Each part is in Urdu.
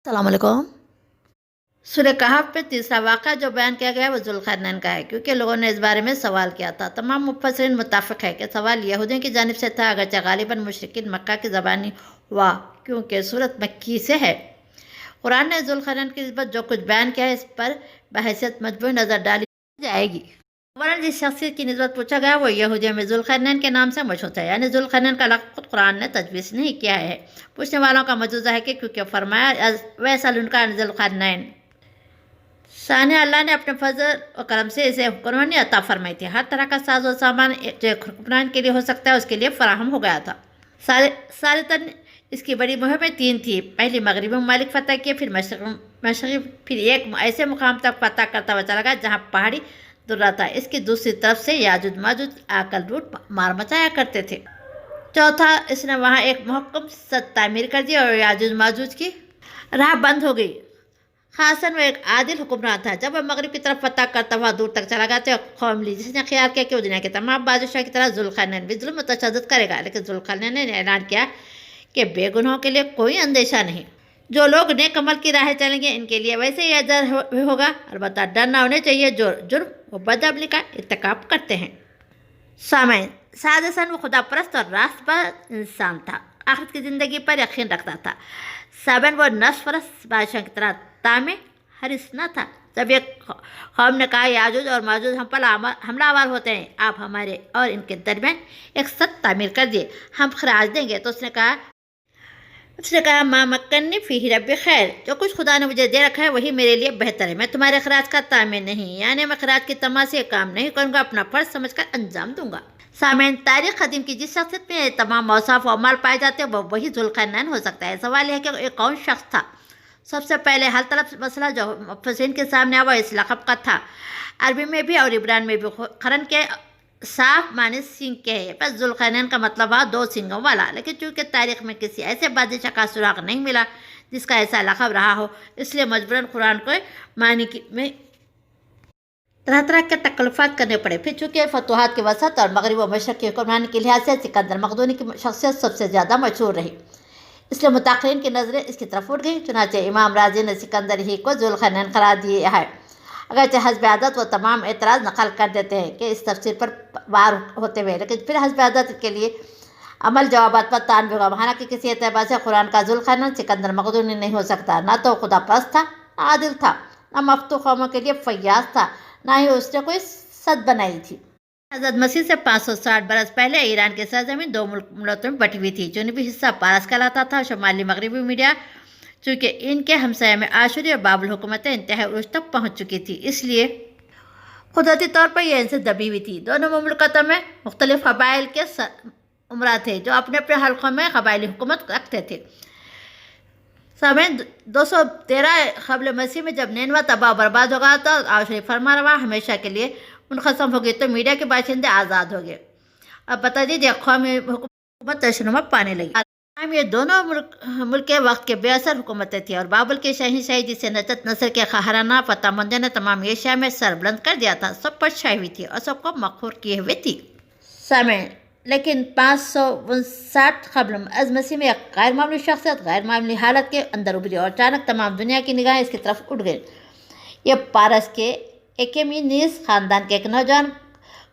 السلام علیکم۔ سورہ کہف میں تیسرا واقعہ جو بیان کیا گیا ہے وہ ذوالقرنین کا ہے، کیونکہ لوگوں نے اس بارے میں سوال کیا تھا۔ تمام مفسرین متفق ہے کہ سوال یہودیوں کی جانب سے تھا، اگرچہ غالباً مشرکین مکہ کی زبانی ہوا، کیونکہ سورت مکی سے ہے۔ قرآن نے ذوالقرنین کی نسبت جو کچھ بیان کیا ہے اس پر بحیثیت مجموعی نظر ڈالی جائے گی۔ اولاً جس شخصیت کی نسبت پوچھا گیا وہ یہودیوں میں ذوالقرنین کے نام سے مشہور ہے، یعنی ذوالقرنین کا لقب خود قرآن نے تجویز نہیں کیا ہے۔ پوچھنے والوں کا مجوزہ ہے کہ کیونکہ فرمایا وَيَسْأَلُونَكَ عَنِ ذِي الْقَرْنَيْنِ، ثانیہ اللہ نے اپنے فضل و کرم سے اسے حکمرانی عطا فرمائی تھی۔ ہر طرح کا ساز و سامان جو ایک حکمران کے لیے ہو سکتا ہے اس کے لیے فراہم ہو گیا تھا۔ ثالثاً اس کی بڑی مہمیں تین تھیں، پہلی مغربی ممالک فتح کیے، پھر مشرقی، پھر ایک ایسے مقام تک فتح کرتا ہوا چلا گیا جہاں پہاڑی درہ تھا۔ اس کی دوسری طرف سے یاجوج ماجوج آ کر لوٹ مار مچایا کرتے تھے۔ چوتھا، اس نے وہاں ایک محکم سد تعمیر کر دی اور یاجوج ماجوج کی راہ بند ہو گئی۔ خاصاً وہ ایک عادل حکمران تھا۔ جب وہ مغرب کی طرف فتح کرتا ہوا دور تک چلا گیا تو ایک قوم لی جس نے خیال کیا کہ وہ دنیا کے تمام بادشاہ کی طرح ذوالقرنین بھی ظلم و تشدد کرے گا، لیکن ذوالقرنین نے اعلان کیا کہ بے گناہوں کے لیے کوئی اندیشہ نہیں۔ جو لوگ نیک عمل کی راہ چلیں گے ان کے لیے ویسے ہی اجر ہوگا، البتہ ڈر نہ ہونے چاہیے جو جرم و بدعملی کا ارتکاب کرتے ہیں۔ سامعین، سادساً وہ خدا پرست اور راست باز انسان تھا، آخرت کی زندگی پر یقین رکھتا تھا۔ سابعاً وہ نفس پرست بادشاہ کی طرح طامع حریص نہ تھا۔ جب ایک قوم نے کہا یاجوج اور ماجوج ہم پر حملہ آور ہوتے ہیں، آپ ہمارے اور ان کے درمیان ایک سد تعمیر کر دیے، ہم خراج دیں گے، تو اس نے کہا ما مکنی فیہ ربی خیر، جو کچھ خدا نے مجھے دے رکھا ہے وہی میرے لیے بہتر ہے، میں تمہارے اخراج کا طامع نہیں، یعنی میں اخراج کی طمع سے کام نہیں کروں گا، اپنا فرض سمجھ کر انجام دوں گا۔ سامعین، تاریخ قدیم کی جس شخصیت میں تمام اوصاف و اعمال پائے جاتے ہیں وہ وہی ذوالقرنین ہو سکتا ہے۔ سوال یہ ہے کہ ایک کون شخص تھا؟ سب سے پہلے حل طلب مسئلہ جو مفسرین کے سامنے آیا وہ اس لقب کا تھا۔ عربی میں بھی اور عبران میں بھی قرن کے صاف معنی سینگ کے ہے، بس ذوالقرنین کا مطلب ہے دو سینگوں والا، لیکن چونکہ تاریخ میں کسی ایسے بادشاہ کا سراغ نہیں ملا جس کا ایسا لقب رہا ہو، اس لیے مجبوراً قرآن کو معنی میں طرح طرح کے تکلفات کرنے پڑے۔ پھر چونکہ فتوحات کے وسط اور مغرب و مشرق کی حکمرانی کے لحاظ سے سکندر مقدونی کی شخصیت سب سے زیادہ مشہور رہی، اس لیے متاخرین کی نظریں اس کی طرف اٹھ گئیں۔ چنانچہ امام رازی نے سکندر ہی کو ذوالقرنین قرار دیا ہے، اگرچہ حسب عادت وہ تمام اعتراض نقل کر دیتے ہیں کہ اس تفسیر پر وار ہوتے ہوئے، لیکن پھر حسب عادت کے لیے عمل جوابات پر تان بھی ہوگا۔ حالانکہ کسی اعتبار سے قرآن کا ذوالقرنین سکندر مقدونی نہیں ہو سکتا، نہ تو خدا پرست تھا، نہ عادل تھا، نہ مفتوح قوموں کے لیے فیاض تھا، نہ ہی اس نے کوئی سد بنائی تھی۔ حضرت مسیح سے 560 برس پہلے ایران کی سرزمین دو ملتوں میں بٹی ہوئی تھی۔ جنوبی حصہ پارس کہلاتا تھا، شمالی مغربی میڈیا، چونکہ ان کے ہمسایہ میں آشوری اور بابل حکومتیں انتہائی عروج تک پہنچ چکی تھی، اس لیے قدرتی طور پر یہ ان سے دبی ہوئی تھی۔ دونوں مملکتوں میں مختلف قبائل کے امراء تھے جو اپنے اپنے حلقوں میں قبائلی حکومت رکھتے تھے۔ سامعین، 213 قبل مسیح میں جب نینوا تباہ و برباد ہو گیا تو آشوری فرما روا ہمیشہ کے لیے منقسم ہو گئی تو میڈیا کے باشندے آزاد ہو گئے۔ اب بتا دیجیے قومی حکومت تشنما پانے لگی۔ یہ دونوں ملک کے وقت کے بے اثر حکومتیں تھیں اور بابل کے شہنشاہی جسے نجت نصر کے قہرانہ فتح مندوں نے تمام ایشیا میں سر بلند کر دیا تھا، سب پر چھائی ہوئی تھی اور سب کو مقہور کیے ہوئے تھی۔ سامعین، لیکن 559 قبل از مسیح میں ایک غیر معمولی شخصیت غیر معمولی حالت کے اندر ابھری اور اچانک تمام دنیا کی نگاہیں اس کی طرف اٹھ گئی۔ یہ پارس کے ایکیمینیز خاندان کے ایک نوجوان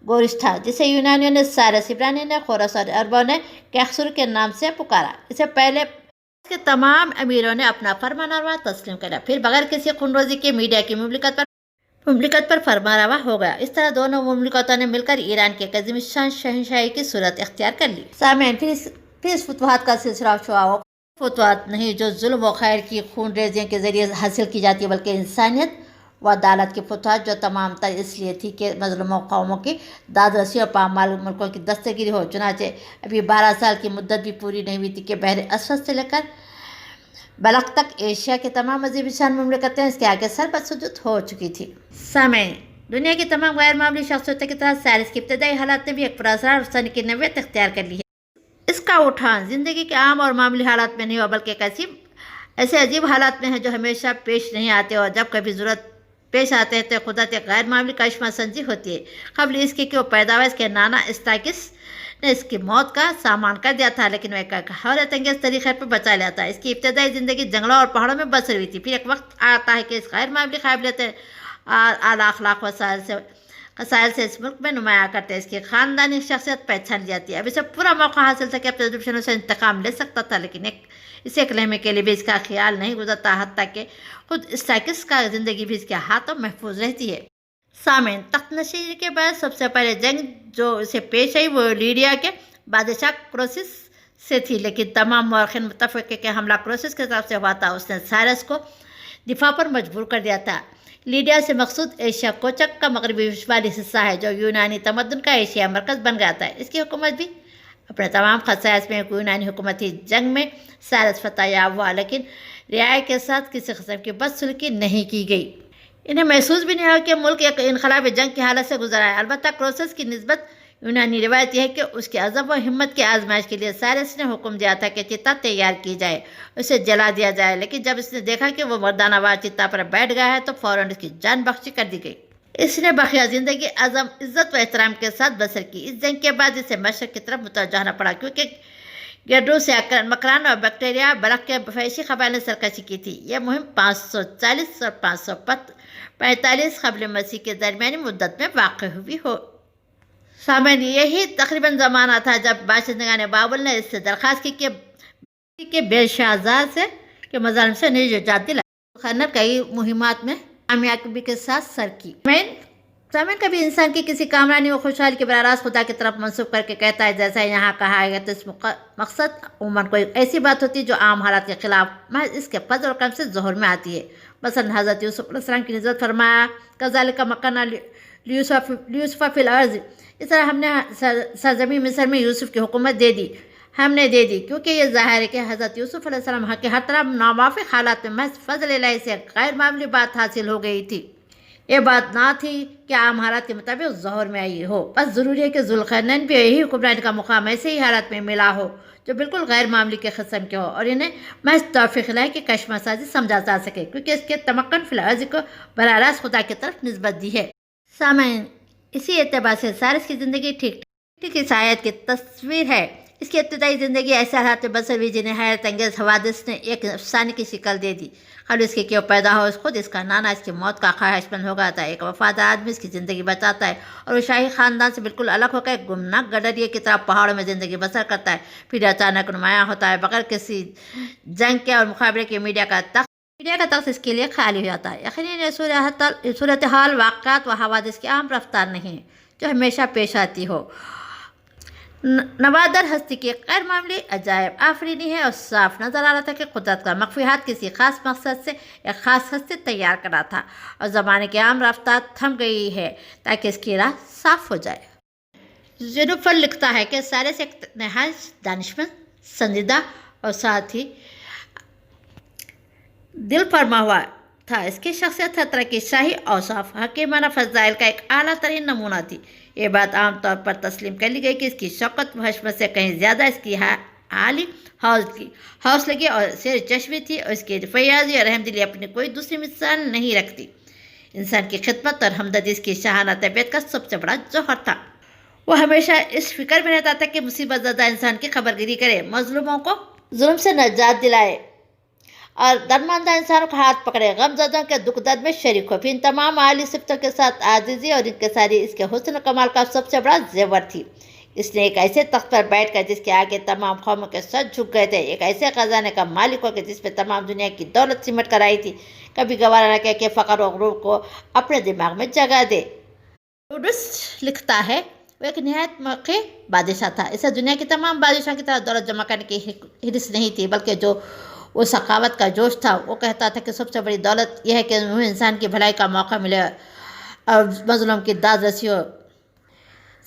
گورش تھا جسے یونانیوں نے سائرس، عبرانی نے خورس اور عربوں نے کیخسر کے نام سے پکارا۔ اسے پہلے اس کے تمام امیروں نے اپنا فرمانروا تسلیم کر لیا، پھر بغیر کسی خون ریزی کے میڈیا کی مملکت پر فرمانروا ہو گیا۔ اس طرح دونوں مملکتوں نے مل کر ایران کے عظیم الشان شہنشاہی کی صورت اختیار کر لی۔ سامعین، پھر اس فتوحات کا سلسلہ شروع ہوا۔ فتوحات نہیں جو ظلم و خیر کی خون ریزیوں کے ذریعے حاصل کی جاتی ہے، بلکہ انسانیت و عدالت کی فتوحات جو تمام تر اس لیے تھی کہ مظلوم قوموں کی داد رسی اور پامال ملکوں کی دستگیری ہو۔ چنانچہ ابھی 12 سال کی مدت بھی پوری نہیں ہوئی تھی کہ بحر اسود سے لے کر بلخ تک ایشیا کے تمام عظیم شان مملکتیں اس کے آگے سر بسجود ہو چکی تھی۔ سامعین، دنیا کی تمام غیر معمولی شخصیتوں کی طرح سائرس کی ابتدائی حالات نے بھی ایک پراسرار افسانے کی نوعیت اختیار کر لی ہے۔ اس کا اٹھان زندگی کے عام اور معمولی حالات میں نہیں ہوا، بلکہ ایسے عجیب حالات میں ہے جو ہمیشہ پیش نہیں آتے اور جب کبھی ضرورت پیش آتے ہیں تو قدرت ایک غیر معمولی کرشمہ سنجی ہوتی ہے۔ قبل اس کی کہ وہ پیداوار کے نانا استاکس نے اس کی موت کا سامان کر دیا تھا، لیکن وہ ایک حیرت انگیز طریقے پر بچا لیا تھا۔ اس کی ابتدائی زندگی جنگلوں اور پہاڑوں میں بسر ہوئی تھی۔ پھر ایک وقت آتا ہے کہ اس غیر معمولی قابلیت اعلیٰ اخلاق وسائل سے اس ملک میں نمایاں کرتے ہیں۔ اس کی خاندانی شخصیت پہچان جاتی ہے۔ اب اسے پورا موقع حاصل تھا کہ اپنے دشمنوں سے انتقام لے سکتا تھا، لیکن اسے ایک لمحے کے لیے بھی اس کا خیال نہیں گزرتا، حتیٰ کہ خود اسٹائکس کا زندگی بھی اس کے ہاتھوں محفوظ رہتی ہے۔ سامعین، تخت نشینی کے بعد سب سے پہلے جنگ جو اسے پیش آئی وہ لیڈیا کے بادشاہ کروسس سے تھی، لیکن تمام مورخین متفق ہے کہ حملہ کروسس کی طرف سے ہوا تھا۔ اس نے سائرس کو دفاع پر مجبور کر دیا تھا۔ لیڈیا سے مقصود ایشیا کوچک کا مغربی شمالی حصہ ہے، جو یونانی تمدن کا ایشیا مرکز بن گیا تھا۔ اس کی حکومت بھی اپنے تمام خصائص میں ایک یونانی حکومت تھی۔ جنگ میں سائرس فتح یاب ہوا، لیکن رعایا کے ساتھ کسی قسم کی بدسلوکی نہیں کی گئی۔ انہیں محسوس بھی نہیں ہوا کہ ملک ایک انقلابی جنگ کی حالت سے گزرا ہے۔ البتہ کروسس کی نسبت یونانی روایت یہ ہے کہ اس کے عزم و ہمت کی آزمائش کے لیے سائرس نے حکم دیا تھا کہ چتا تیار کی جائے، اسے جلا دیا جائے، لیکن جب اس نے دیکھا کہ وہ مردانہ وار چتا پر بیٹھ گیا ہے تو فوراً اس کی جان بخشی کر دی گئی۔ اس نے بقیہ زندگی عزم، عزت و احترام کے ساتھ بسر کی۔ اس جنگ کے بعد اسے مشرق کی طرف متوجہ ہونا پڑا، کیونکہ گیڈرو سے مکران اور بیکٹیریا برق کے فحشی قبائل نے سرکشی کی تھی۔ یہ مہم 540 اور 545 قبل مسیح کے درمیانی مدت میں واقع ہوئی ہو۔ سامعین، یہی تقریباً زمانہ تھا جب باشندگان بابل نے اس سے درخواست کی کہ بیلشازار سے کے مظالم سے نجات دلائے۔ خیر نے کئی مہمات میں کامیابی کے ساتھ سر کی۔ سامعین، کبھی انسان کی کسی کامرانی و خوشحالی کے براہ راست خدا کی طرف منسوب کر کے کہتا ہے، جیسا یہاں کہا ہے، تو اس مقصد عموماً کوئی ایسی بات ہوتی ہے جو عام حالات کے خلاف محض اس کے فضل اور کرم سے ظہور میں آتی ہے۔ مثلاً حضرت یوسف علیہ السلام کی نسبت فرمایا، کذالک مکنا لیوسف فی الارض، اس طرح ہم نے سرزمین مصر میں یوسف کی حکومت ہم نے دے دی، کیونکہ یہ ظاہر ہے کہ حضرت یوسف علیہ السلام کے ہر طرح ناموافق حالات میں محض فضل الہی سے غیر معمولی بات حاصل ہو گئی تھی۔ یہ بات نہ تھی کہ عام حالات کے مطابق ظہور میں آئی ہو، بس ضروری ہے کہ ذوالقرنین بھی یہی حکمرانی کا مقام ایسے ہی حالات میں ملا ہو جو بالکل غیر معمولی کے قسم کے ہو، اور انہیں محض توفیق الہی کی کشمہ سازی سمجھا جا سکے، کیونکہ اس کے تمکن فی الارض کو براہ راست خدا کی طرف نسبت دی ہے۔ سامعین، اسی اعتبار سے سائرس کی زندگی ٹھیک اس آیت کی تصویر ہے۔ اس کی ابتدائی زندگی ایسے حالات میں بسر ہوئی جنہیں حیرت انگیز حوادث نے ایک افسانے کی شکل دے دی۔ قبل اس کے کہ وہ پیدا ہو، خود اس کا نانا اس کی موت کا خواہش مند ہو گیا تھا۔ ایک وفادار آدمی اس کی زندگی بچاتا ہے اور وہ شاہی خاندان سے بالکل الگ ہو کر ایک گمناک گڈریے کی طرح پہاڑوں میں زندگی بسر کرتا ہے، پھر اچانک نمایاں ہوتا ہے بغیر کسی جنگ کے اور مقابلے کے۔ میڈیا کا تخت اس کے لیے خالی ہو جاتا ہے۔ یقیناً یہ صورتحال واقعات و حوادث کی عام رفتار نہیں جو ہمیشہ پیش آتی ہو۔ نوادر ہستی کی غیر معمولی عجائب آفرینی ہے، اور صاف نظر آ رہا تھا کہ قدرت کا مخفی ہاتھ کسی خاص مقصد سے ایک خاص ہستی تیار کرا تھا، اور زمانے کی عام رفتار تھم گئی ہے تاکہ اس کی راہ صاف ہو جائے۔ جینوفر لکھتا ہے کہ سائرس ایک نہایت دانشمند، سنجیدہ اور ساتھ ہی دل فرما ہوا تھا۔ اس کی شخصیت ہر طرح کی شاہی اوصاف، حکیمانہ فضائل کا ایک اعلیٰ ترین نمونہ تھی۔ یہ بات عام طور پر تسلیم کر لی گئی کہ اس کی شوکت و حشمت سے کہیں زیادہ اس کی عالی حوصلگی اور سیر چشمی تھی، اور اس کی فیاضی اور رحمدلی اپنی کوئی دوسری مثال نہیں رکھتی۔ انسان کی خدمت اور ہمدردی اس کی شاہانہ طبیعت کا سب سے بڑا جوہر تھا۔ وہ ہمیشہ اس فکر میں رہتا تھا کہ مصیبت زدہ انسان کی خبرگیری کرے، مظلوموں کو ظلم سے نجات دلائے اور درماندہ انسانوں کا ہاتھ پکڑے، غم زدوں کے دکھ درد میں شریک ہو۔ پھر ان تمام عالی صفتوں کے ساتھ عاجزی اور انکساری اس کے حسن و کمال کا سب سے بڑا زیور تھی۔ اس نے ایک ایسے تخت پر بیٹھ کر جس کے آگے تمام قوموں کے سر جھک گئے تھے، ایک ایسے خزانے کا مالک ہو کے جس پہ تمام دنیا کی دولت سمٹ کر آئی تھی، کبھی گوارا نہ کہ فقر و غرور کو اپنے دماغ میں جگہ دے۔ روڈس لکھتا ہے، وہ ایک نہایت موقع بادشاہ تھا۔ اسے دنیا کی تمام بادشاہوں کی طرح دولت جمع کرنے کی حرص نہیں تھی، بلکہ جو وہ سخاوت کا جوش تھا۔ وہ کہتا تھا کہ سب سے بڑی دولت یہ ہے کہ وہ انسان کی بھلائی کا موقع ملے اور مظلوم کی داد رسی ہو۔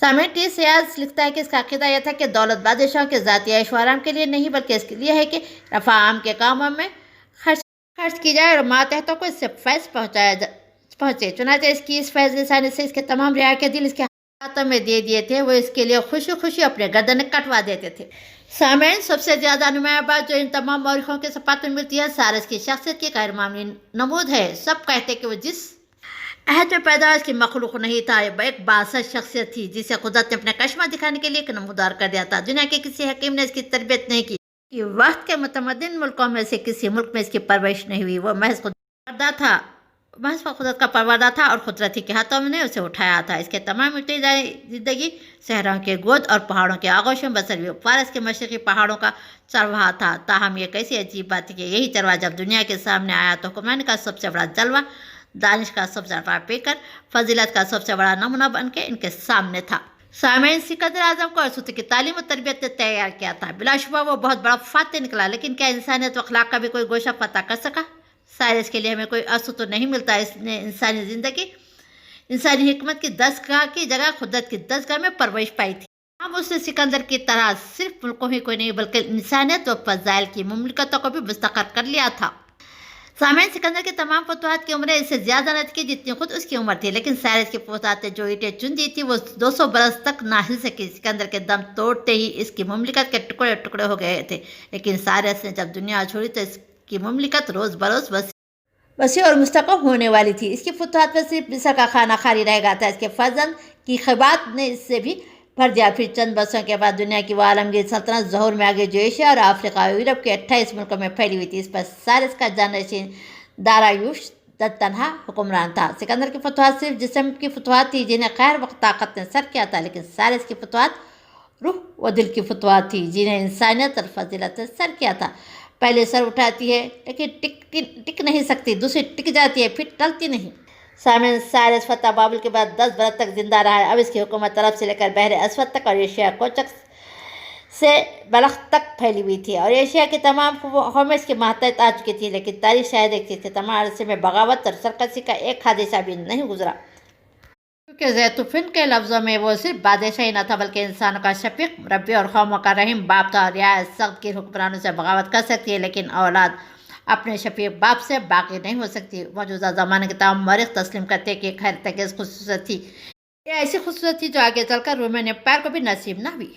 سامعین، ٹی سیاز لکھتا ہے کہ اس کا عقیدہ یہ تھا کہ دولت بادشاہوں کے ذاتی عیش و آرام کے لیے نہیں، بلکہ اس کے لیے ہے کہ رفع عام کے کاموں میں خرچ کی جائے اور ماتحتوں کو اس سے فیض پہنچے۔ چنانچہ اس کی اس فیض رسانی سے اس کے تمام رعایا کے دل اس کے ہاتھوں میں دے دیے تھے، وہ اس کے لیے خوشی خوشی اپنے گردنیں کٹوا دیتے تھے۔ سامعین، سب سے زیادہ نمایاں بات جو ان تمام مورخوں کے صفات میں ملتی ہے، سائرس کی شخصیت کی غیر معمولی نمود ہے۔ سب کہتے کہ وہ جس عہد میں پیدائش کی مخلوق نہیں تھا، یہ ایک باسط شخصیت تھی جسے قدرت نے اپنا کرشمہ دکھانے کے لیے ایک نمودار کر دیا تھا۔ دنیا کے کسی حکیم نے اس کی تربیت نہیں کی کہ وقت کے متمدن ملکوں میں سے کسی ملک میں اس کی پرورش نہیں ہوئی۔ وہ محض قدرت کا پروردہ تھا اور قدرتی کے ہاتھوں میں نے اسے اٹھایا تھا۔ اس کے تمام ابتدائی زندگی صحراؤں کے گود اور پہاڑوں کے آغوش میں بسر ہوئی۔ فارس کے مشرقی پہاڑوں کا چرواہا تھا۔ تاہم یہ کیسی عجیب بات ہے کہ یہی چرواہا جب دنیا کے سامنے آیا تو حکمرانی کا سب سے بڑا جلوہ، دانش کا سب سے بڑا پیکر، فضیلت کا سب سے بڑا نمونہ بن کے ان کے سامنے تھا۔ سامعین، سکندر اعظم کو ارسطو کی تعلیم و تربیت نے تیار کیا تھا۔ بلا شبہ وہ بہت بڑا فاتح نکلا، لیکن کیا انسانیت و اخلاق کا بھی کوئی گوشہ فتح کر سکا؟ سائرس کے لیے ہمیں کوئی ارسطو نہیں ملتا۔ اس نے انسانی زندگی، انسانی حکمت کی دستگاہ کی جگہ قدرت کی دستگاہ میں پرورش پائی تھی۔ ہم اس نے سکندر کی طرح صرف ملکوں ہی کو نہیں بلکہ انسانیت و فضائل کی مملکتوں کو بھی مستقر کر لیا تھا۔ سامعین، سکندر کی تمام فتوحات کی عمریں اس سے زیادہ نہ تھی جتنی خود اس کی عمر تھی، لیکن سائرس کی فتوحات نے جو اینٹیں چن دی تھی وہ 200 برس تک نہ ہل سکی۔ سکندر کے دم توڑتے ہی اس کی مملکت کے ٹکڑے ٹکڑے ہو گئے تھے، لیکن سائرس نے جب دنیا چھوڑی تو اس کی مملکت روز بروز وسیع اور مستحکم ہونے والی تھی۔ اس کی فتوحات میں صرف مصر کا خانہ خالی رہ گیا تھا، اس کے فرزند کی خیبات نے اس سے بھی بھر دیا۔ پھر چند برسوں کے بعد دنیا کی وہ عالمگیر سلطنت ظہور میں آگئی جو ایشیا اور افریقہ اور یورپ کے 28 ملکوں میں پھیلی ہوئی تھی۔ اس پر سائرس کا جانشین دارایوش تنہا حکمران تھا۔ سکندر کی فتوحات صرف جسم کی فتوحات تھی جنہیں قہر و طاقت نے سر کیا تھا، لیکن سائرس کی فتوحات روح و دل کی فتوحات تھی جنہیں انسانیت اور فضیلت نے سر کیا تھا۔ پہلے سر اٹھاتی ہے لیکن ٹک نہیں سکتی، دوسری ٹک جاتی ہے پھر ٹلتی نہیں۔ سامعین، سائرس فتح بابل کے بعد 10 برس تک زندہ رہا ہے۔ اب اس کی حکومت عرب سے لے کر بحر اسود تک اور ایشیا کوچک سے بلخ تک پھیلی ہوئی تھی، اور ایشیا کی تمام قومیں اس کے ماتحت آ چکی تھیں، لیکن تاریخ شاید ایک تھی، تمام عرصے میں بغاوت اور سرکشی کا ایک حادثہ بھی نہیں گزرا۔ کیونکہ زیتوفن کے لفظوں میں وہ صرف بادشاہ ہی نہ تھا بلکہ انسانوں کا شفیق، مربی اور قوموں کا رحیم باپ تھا۔ رعایت سخت گیر حکمرانوں سے بغاوت کر سکتی ہے، لیکن اولاد اپنے شفیق باپ سے باقی نہیں ہو سکتی۔ موجودہ زمانے کے تمام مورخ تسلیم کرتے کہ ایک حیرت انگیز خصوصیت تھی، یہ ایسی خصوصیت تھی جو آگے چل کر رومن امپائر کو بھی نصیب نہ ہوئی۔